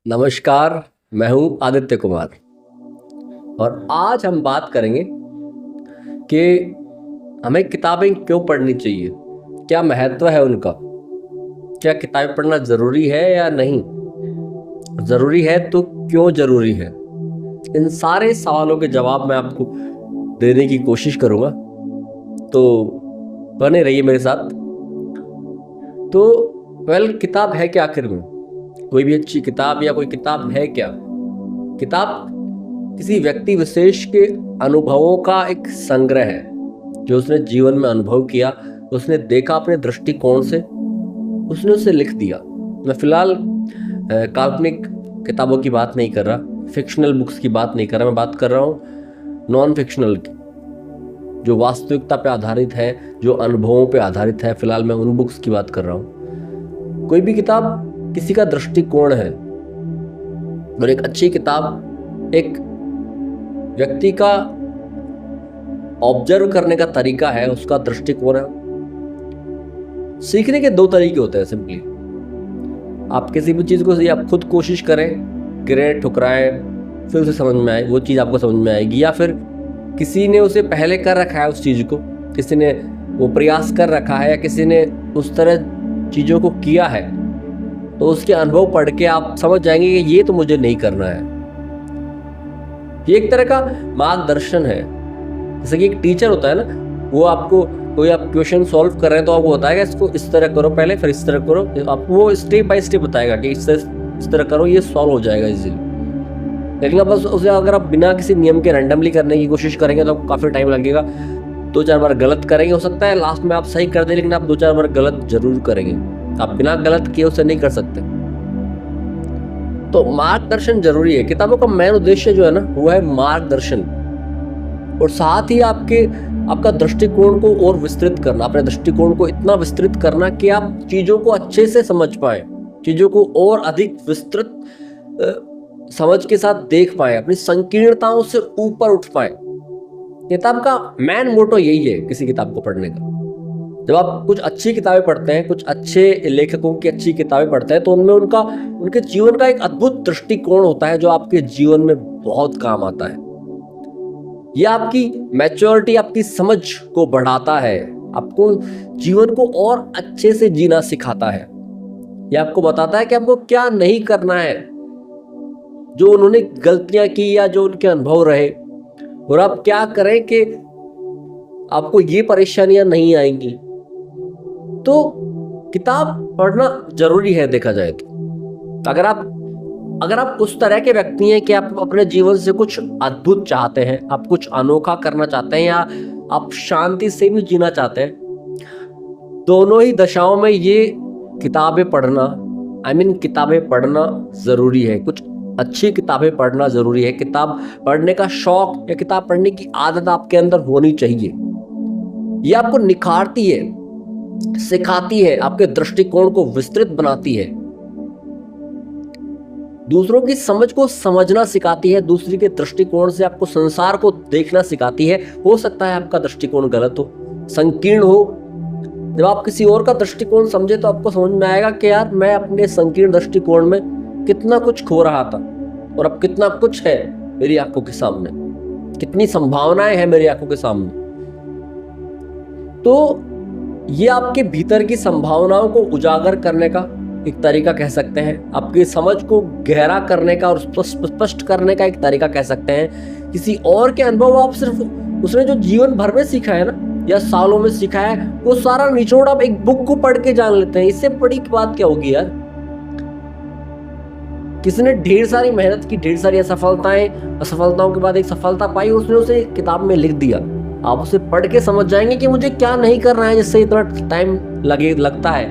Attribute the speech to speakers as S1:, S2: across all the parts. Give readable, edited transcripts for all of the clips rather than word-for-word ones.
S1: नमस्कार। मैं हूं आदित्य कुमार और आज हम बात करेंगे कि हमें किताबें क्यों पढ़नी चाहिए, क्या महत्व है उनका, क्या किताबें पढ़ना ज़रूरी है या नहीं, ज़रूरी है तो क्यों ज़रूरी है। इन सारे सवालों के जवाब मैं आपको देने की कोशिश करूँगा, तो बने रहिए मेरे साथ। तो किताब है क्या आखिर में? कोई भी अच्छी किताब या कोई किताब है क्या? किताब किसी व्यक्ति विशेष के अनुभवों का एक संग्रह है जो उसने जीवन में अनुभव किया, उसने देखा अपने दृष्टिकोण से, उसने उसे लिख दिया। मैं फिलहाल काल्पनिक किताबों की बात नहीं कर रहा, फिक्शनल बुक्स की बात नहीं कर रहा, मैं बात कर रहा हूँ नॉन फिक्शनल की, जो वास्तविकता पे आधारित है, जो अनुभवों पे आधारित है। फिलहाल मैं उन बुक्स की बात कर रहा हूँ। कोई भी किताब किसी का दृष्टिकोण है और एक अच्छी किताब एक व्यक्ति का ऑब्जर्व करने का तरीका है, उसका दृष्टिकोण है। सीखने के दो तरीके होते हैं सिंपली। आप किसी भी चीज़ को आप खुद कोशिश करें, गिरें, ठुकराएं, फिर उसे समझ में आए, वो चीज़ आपको समझ में आएगी, या फिर किसी ने उसे पहले कर रखा है, उस चीज़ को किसी ने वो प्रयास कर रखा है या किसी ने उस तरह चीज़ों को किया है, तो उसके अनुभव पढ़ के आप समझ जाएंगे कि ये तो मुझे नहीं करना है। ये एक तरह का मार्गदर्शन है। जैसे कि एक टीचर होता है ना, वो आपको कोई आप क्वेश्चन सॉल्व कर रहे हैं तो आपको बताएगा इसको इस तरह करो पहले, फिर इस तरह करो, आपको वो स्टेप बाय स्टेप बताएगा कि इस तरह करो, ये सॉल्व हो जाएगा इजीली। लेकिन बस उसे अगर आप बिना किसी नियम के रैंडमली करने की कोशिश करेंगे तो आपको काफ़ी टाइम लगेगा। 2-4 बार गलत करेंगे, हो सकता है लास्ट में आप सही कर दें, लेकिन आप 2-4 बार गलत जरूर करेंगे। आप बिना गलत किए उसे नहीं कर सकते। तो मार्गदर्शन जरूरी है। किताबों का मेन उद्देश्य जो है ना, वो है मार्गदर्शन, और साथ ही आपका दृष्टिकोण को और विस्तृत करना, अपने दृष्टिकोण को इतना विस्तृत करना कि आप चीजों को अच्छे से समझ पाए, चीजों को और अधिक विस्तृत समझ के साथ देख पाए, अपनी संकीर्णताओं से ऊपर उठ पाए। किताब का मेन मोटो यही है किसी किताब को पढ़ने का। जब आप कुछ अच्छी किताबें पढ़ते हैं, कुछ अच्छे लेखकों की अच्छी किताबें पढ़ते हैं, तो उनमें उनके जीवन का एक अद्भुत दृष्टिकोण होता है जो आपके जीवन में बहुत काम आता है। यह आपकी मैच्योरिटी, आपकी समझ को बढ़ाता है, आपको जीवन को और अच्छे से जीना सिखाता है। यह आपको बताता है कि आपको क्या नहीं करना है, जो उन्होंने गलतियां की या जो उनके अनुभव रहे, और आप क्या करें कि आपको ये परेशानियां नहीं आएंगी। तो किताब पढ़ना जरूरी है देखा जाए तो। अगर आप उस तरह के व्यक्ति हैं कि आप अपने जीवन से कुछ अद्भुत चाहते हैं, आप कुछ अनोखा करना चाहते हैं, या आप शांति से भी जीना चाहते हैं, दोनों ही दशाओं में ये किताबें पढ़ना जरूरी है। कुछ अच्छी किताबें पढ़ना जरूरी है। किताब पढ़ने का शौक या किताब पढ़ने की आदत आपके अंदर होनी चाहिए। ये आपको निखारती है, सिखाती है, आपके दृष्टिकोण को विस्तृत बनाती है, दूसरों की समझ को समझना सिखाती है, दूसरे के दृष्टिकोण से आपको संसार को देखना सिखाती है। हो सकता है आपका दृष्टिकोण गलत हो, संकीर्ण हो। जब आप किसी और का दृष्टिकोण समझे तो आपको समझ में आएगा कि यार मैं अपने संकीर्ण दृष्टिकोण में कितना कुछ खो रहा था और अब कितना कुछ है मेरी आंखों के सामने, कितनी संभावनाएं हैं मेरी आंखों के सामने। तो ये आपके भीतर की संभावनाओं को उजागर करने का एक तरीका कह सकते हैं, आपकी समझ को गहरा करने का और स्पष्ट करने का एक तरीका कह सकते हैं। किसी और के अनुभव आप सिर्फ उसने जो जीवन भर में सीखा है ना, या सालों में सीखा है, वो सारा निचोड़ आप एक बुक को पढ़ के जान लेते हैं। इससे बड़ी बात क्या होगी यार। किसी ने ढेर सारी मेहनत की, ढेर सारी असफलताओं के बाद एक सफलता पाई, उसने उसे किताब में लिख दिया। आप उसे पढ़ के समझ जाएंगे कि मुझे क्या नहीं करना है जिससे इतना टाइम लगता है,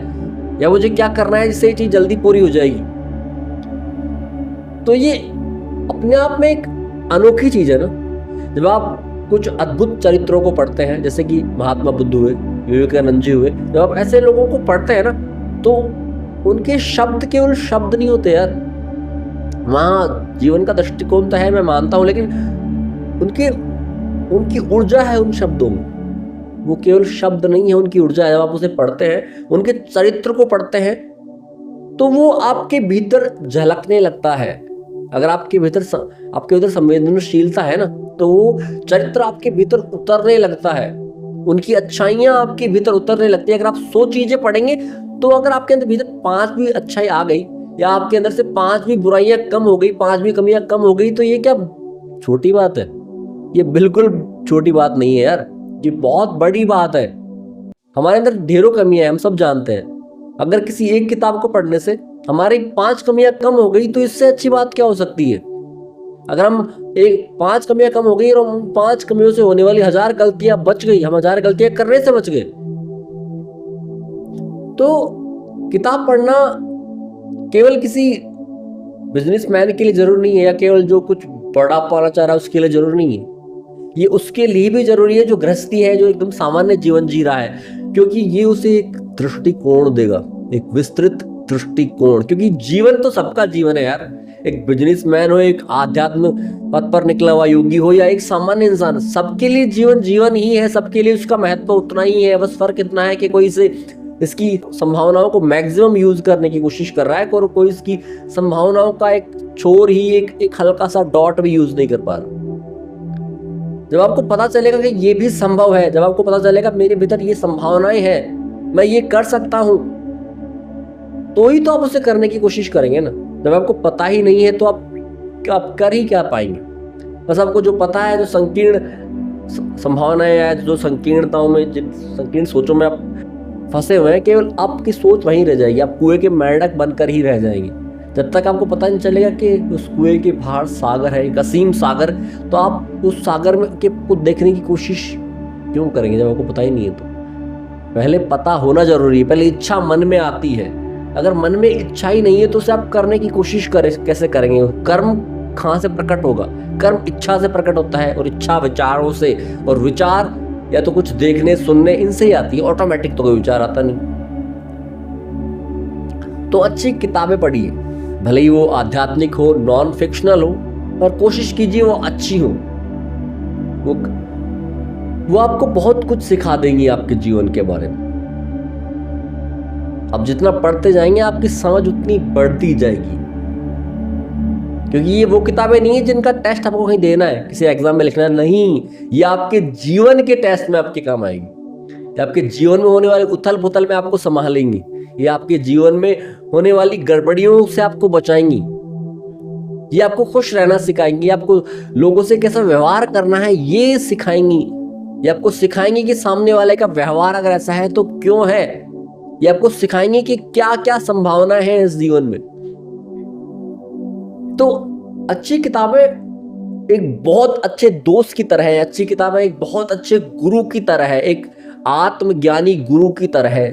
S1: या मुझे क्या करना है जिससे ये चीज जल्दी पूरी हो जाएगी। तो ये अपने आप में एक अनोखी चीज है ना। जब आप कुछ अद्भुत चरित्रों को पढ़ते हैं, जैसे कि महात्मा बुद्ध हुए, विवेकानंद जी हुए, जब आप ऐसे लोगों को पढ़ते हैं ना, तो उनके शब्द केवल शब्द नहीं होते यार। वहाँ जीवन का दृष्टिकोण तो है, मैं मानता हूँ, लेकिन उनकी ऊर्जा है उन शब्दों में। वो केवल शब्द नहीं है, उनकी ऊर्जा है। जब आप उसे पढ़ते हैं, उनके चरित्र को पढ़ते हैं, तो वो आपके भीतर झलकने लगता है। अगर आपके भीतर संवेदनशीलता है ना, तो वो चरित्र आपके भीतर उतरने लगता है, उनकी अच्छाइयां आपके भीतर उतरने लगती है। अगर आप 100 चीजें पढ़ेंगे तो अगर आपके अंदर भीतर 5 भी अच्छाई आ गई, या आपके अंदर से 5 भी बुराइयां कम हो गई, 5 भी कमियां कम हो गई, तो ये क्या छोटी बात है? ये बिल्कुल छोटी बात नहीं है यार, ये बहुत बड़ी बात है। हमारे अंदर ढेरों कमियां हैं, हम सब जानते हैं। अगर किसी एक किताब को पढ़ने से हमारी 5 कमियां कम हो गई, तो इससे अच्छी बात क्या हो सकती है? अगर हम 5 कमियां कम हो गई और हम 5 कमियों से होने वाली 1000 गलतियां बच गई, हम 1000 गलतियां करने से बच गए। तो किताब पढ़ना केवल किसी बिजनेसमैन के लिए जरूरी नहीं है, या केवल जो कुछ बड़ा पाना चाह रहा है उसके लिए जरूरी नहीं है। ये उसके लिए भी जरूरी है जो गृहस्थी है, जो एकदम सामान्य जीवन जी रहा है, क्योंकि ये उसे एक दृष्टिकोण देगा, एक विस्तृत दृष्टिकोण। क्योंकि जीवन तो सबका जीवन है यार, एक बिजनेसमैन हो, एक आध्यात्म पथ पर निकला हुआ योगी हो, या एक सामान्य इंसान, सबके लिए जीवन जीवन ही है, सबके लिए उसका महत्व उतना ही है। बस फर्क इतना है कि कोई इसकी संभावनाओं को मैक्सिमम यूज करने की कोशिश कर रहा है, और कोई इसकी संभावनाओं का एक छोर ही, एक हल्का सा डॉट भी यूज नहीं कर पा रहा। जब आपको पता चलेगा कि ये भी संभव है, जब आपको पता चलेगा मेरे भीतर ये संभावनाएं हैं, मैं ये कर सकता हूं, तो ही तो आप उसे करने की कोशिश करेंगे ना। जब आपको पता ही नहीं है तो आप कर ही क्या पाएंगे? बस आपको जो पता है, जो संकीर्ण संभावनाएं है, जो संकीर्णताओं में, जिन संकीर्ण सोचों में आप फंसे हुए हैं, केवल आपकी सोच वहीं रह जाएगी, आप कुएं के मेंढक बनकर ही रह जाएंगे। जब तक आपको पता नहीं चलेगा कि उस कुएं के बाहर सागर है, एक असीम सागर, तो आप उस सागर में को देखने की कोशिश क्यों करेंगे जब आपको पता ही नहीं है? तो पहले पता होना जरूरी है, पहले इच्छा मन में आती है। अगर मन में इच्छा ही नहीं है तो उसे आप करने की कोशिश कैसे करेंगे? कर्म कहाँ से प्रकट होगा? कर्म इच्छा से प्रकट होता है, और इच्छा विचारों से, और विचार या तो कुछ देखने सुनने इनसे ही आती है, ऑटोमेटिक तो कोई विचार आता नहीं। तो अच्छी किताबें पढ़िए, भले ही वो आध्यात्मिक हो, नॉन फिक्शनल हो, पर कोशिश कीजिए वो अच्छी हो। वो आपको बहुत कुछ सिखा देंगी आपके जीवन के बारे में। अब जितना पढ़ते जाएंगे आपकी समझ उतनी बढ़ती जाएगी, क्योंकि ये वो किताबें नहीं है जिनका टेस्ट आपको कहीं देना है, किसी एग्जाम में लिखना है, नहीं। ये आपके जीवन के टेस्ट में आपके काम आएगी, ये आपके जीवन में होने वाले उथल पुथल में आपको संभालेंगी, ये आपके जीवन में होने वाली गड़बड़ियों से आपको बचाएंगी, ये आपको खुश रहना सिखाएंगी, आपको लोगों से कैसा व्यवहार करना है ये सिखाएंगी, ये आपको सिखाएंगी कि सामने वाले का व्यवहार अगर ऐसा है तो क्यों है, ये आपको सिखाएंगे कि क्या क्या संभावना है इस जीवन में। तो अच्छी किताबें एक बहुत अच्छे दोस्त की तरह है, अच्छी किताबें एक बहुत अच्छे गुरु की तरह है, एक आत्मज्ञानी गुरु की तरह है,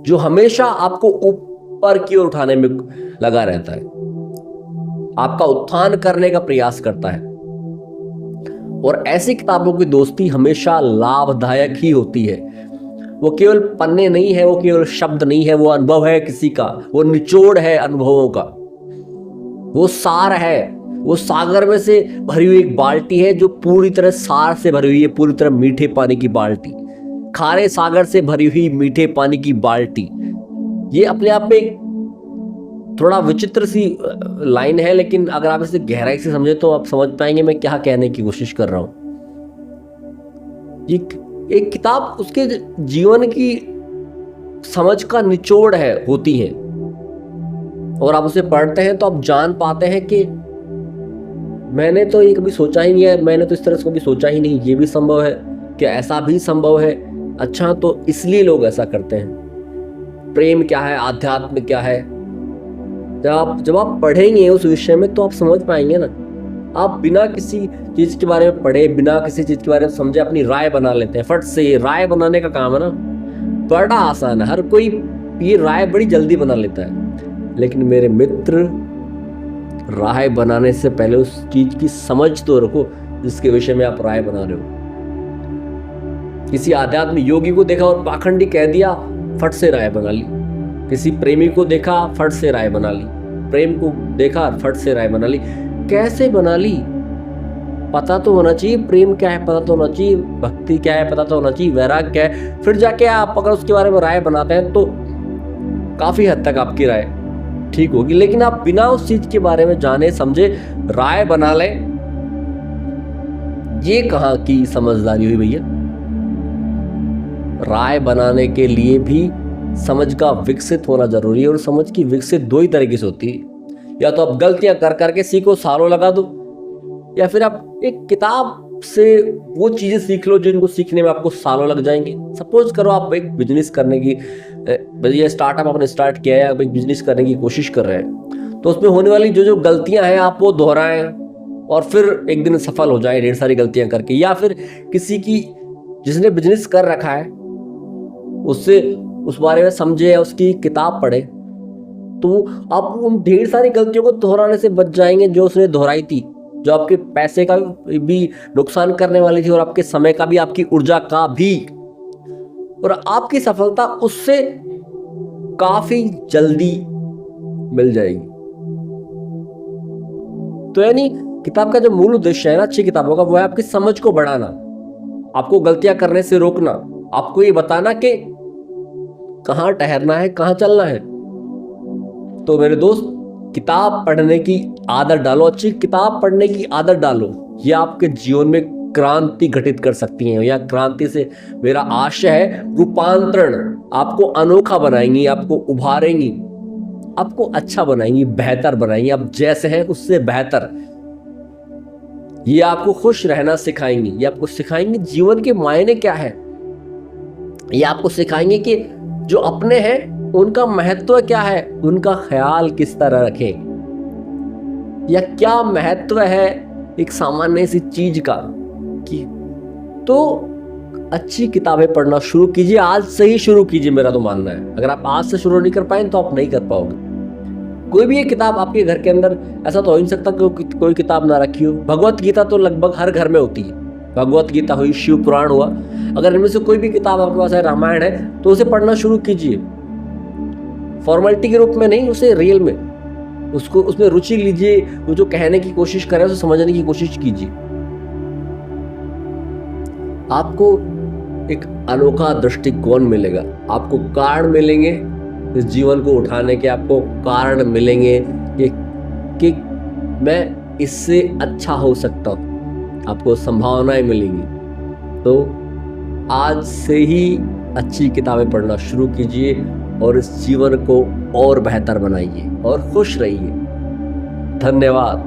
S1: जो हमेशा आपको ऊपर की ओर उठाने में लगा रहता है, आपका उत्थान करने का प्रयास करता है। और ऐसी किताबों की दोस्ती हमेशा लाभदायक ही होती है। वो केवल पन्ने नहीं है, वो केवल शब्द नहीं है, वो अनुभव है किसी का, वो निचोड़ है अनुभवों का, वो सार है, वो सागर में से भरी हुई एक बाल्टी है जो पूरी तरह सार से भरी हुई है, पूरी तरह मीठे पानी की बाल्टी, खारे सागर से भरी हुई मीठे पानी की बाल्टी। ये अपने आप में थोड़ा विचित्र सी लाइन है, लेकिन अगर आप इसे गहराई से समझे तो आप समझ पाएंगे मैं क्या कहने की कोशिश कर रहा हूं। ये एक किताब उसके जीवन की समझ का निचोड़ होती है, और आप उसे पढ़ते हैं तो आप जान पाते हैं कि मैंने तो ये कभी सोचा ही नहीं है, मैंने तो इस तरह से कभी सोचा ही नहीं, ये भी संभव है, क्या ऐसा भी संभव है? अच्छा, तो इसलिए लोग ऐसा करते हैं। प्रेम क्या है, आध्यात्म क्या है, जब आप पढ़ेंगे उस विषय में तो आप समझ पाएंगे ना। आप बिना किसी चीज के बारे में पढ़े, बिना किसी चीज के बारे में समझे अपनी राय बना लेते हैं फट से। राय बनाने का काम है ना, बड़ा आसान है, हर कोई ये राय बड़ी जल्दी बना लेता है। लेकिन मेरे मित्र, राय बनाने से पहले उस चीज की समझ तो रखो जिसके विषय में आप राय बना रहे हो। किसी आध्यात्मिक योगी को देखा और पाखंडी कह दिया, फट से राय बना ली। किसी प्रेमी को देखा, फट से राय बना ली। प्रेम को देखा, फट से राय बना ली। कैसे बना ली? पता तो होना चाहिए प्रेम क्या है, पता तो होना चाहिए भक्ति क्या है, पता तो होना चाहिए वैराग क्या है। फिर जाके आप अगर उसके बारे में राय बनाते हैं तो काफ़ी हद तक आपकी राय ठीक होगी। लेकिन आप बिना उस चीज़ के बारे में जाने समझे राय बना लें, ये कहाँ की समझदारी हुई भैया। राय बनाने के लिए भी समझ का विकसित होना जरूरी है, और समझ की विकसित दो ही तरीके से होती है। या तो आप गलतियां कर करके सीखो, सालों लगा दो, या फिर आप एक किताब से वो चीजें सीख लो जिनको सीखने में आपको सालों लग जाएंगे। सपोज करो आप एक बिजनेस करने की, ये स्टार्टअप आपने स्टार्ट किया है, आप एक बिजनेस करने की कोशिश कर रहे हैं, तो उसमें होने वाली जो जो गलतियां हैं आप वो दोहराएं और फिर एक दिन सफल हो जाए ढेर सारी गलतियां करके। या फिर किसी की जिसने बिजनेस कर रखा है उससे उस बारे में समझे या उसकी किताब पढ़े, तो आप उन ढेर सारी गलतियों को दोहराने से बच जाएंगे जो उसने दोहराई थी, जो आपके पैसे का भी नुकसान करने वाली थी और आपके समय का भी, आपकी ऊर्जा का भी, और आपकी सफलता उससे काफी जल्दी मिल जाएगी। तो यानी किताब का जो मूल उद्देश्य है ना अच्छी किताबों का, वो है आपकी समझ को बढ़ाना, आपको गलतियां करने से रोकना, आपको ये बताना कि कहां ठहरना है, कहां चलना है। तो मेरे दोस्त, किताब पढ़ने की आदत डालो, अच्छी किताब पढ़ने की आदत डालो। ये आपके जीवन में क्रांति घटित कर सकती हैं, या क्रांति से मेरा आशय है रूपांतरण। आपको अनोखा बनाएंगी, आपको उभारेंगी, आपको अच्छा बनाएंगी, बेहतर बनाएंगी, आप जैसे हैं उससे बेहतर। ये आपको खुश रहना सिखाएंगी, ये आपको सिखाएंगे जीवन के मायने क्या है, ये आपको सिखाएंगे कि जो अपने हैं उनका महत्व क्या है, उनका ख्याल किस तरह रखें, या क्या महत्व है एक सामान्य सी चीज का। तो अच्छी किताबें पढ़ना शुरू कीजिए, आज से ही शुरू कीजिए, मेरा तो मानना है। अगर आप आज से शुरू नहीं कर पाए तो आप नहीं कर पाओगे। कोई भी एक किताब आपके घर के अंदर, ऐसा तो हो ही नहीं सकता कि कोई किताब ना रखी हो। भगवत गीता तो लगभग हर घर में होती है, भगवत गीता हुई, शिव पुराण हुआ, अगर इनमें से कोई भी किताब आपके पास है, रामायण है, तो उसे पढ़ना शुरू कीजिए। फॉर्मेलिटी के रूप में नहीं, उसे रियल में, उसको उसमें रुचि लीजिए, वो जो कहने की कोशिश कर रहे हैं उसे समझने की कोशिश कीजिए। आपको एक अनोखा दृष्टिकोण मिलेगा, आपको कारण मिलेंगे इस जीवन को उठाने के, आपको कारण मिलेंगे कि मैं इससे अच्छा हो सकता हूँ, आपको संभावनाएं मिलेंगी। तो आज से ही अच्छी किताबें पढ़ना शुरू कीजिए और इस जीवन को और बेहतर बनाइए और खुश रहिए। धन्यवाद।